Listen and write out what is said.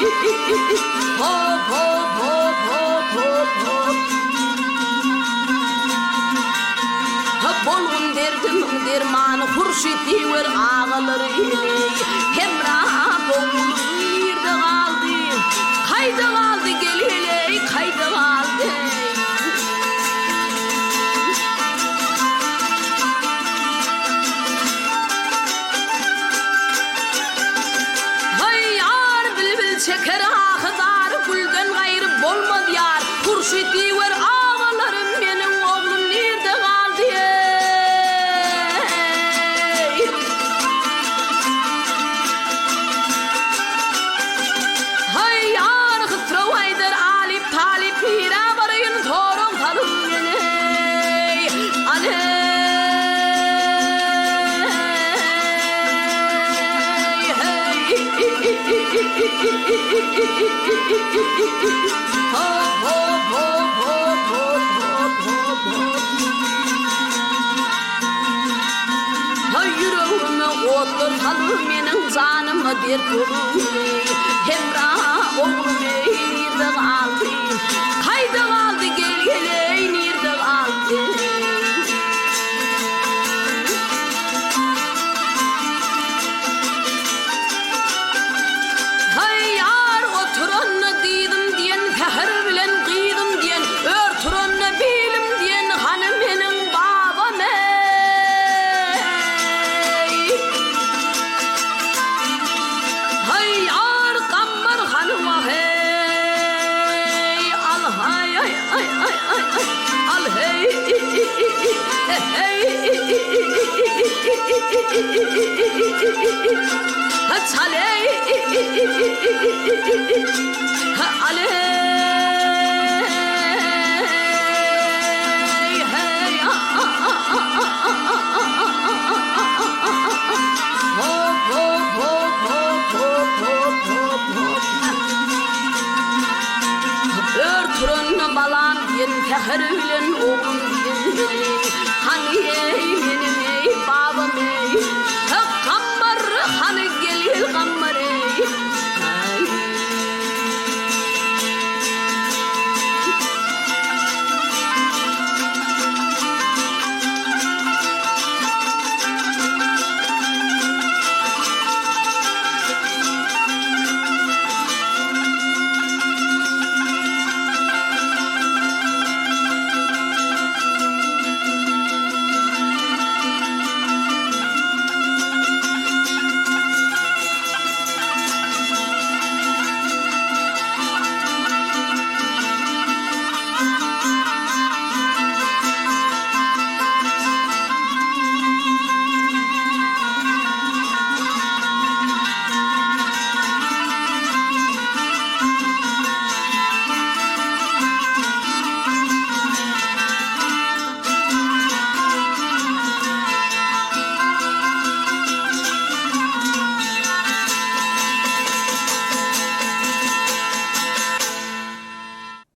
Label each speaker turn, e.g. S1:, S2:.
S1: Hop hop hop hop hop hop. Bolgun derdim dermanı Hurşiti ver ağaları Hemra boğulur yerde kaldı Kayda kaldı gelile kayda kaldı Hay yar bilbil çeker ahıdar Gülden gayrı bolmadı yar Hurşiti ver ağalarım benim oğlum nerede kaldı Hay yar hıtra vaydır alip talip pira barayın torun tanım beni Aney Hop hop hop hop hop hop hop hop Hay yüreğime otur kalır benim canıma der kurur Hemra oğlum yerde kaldı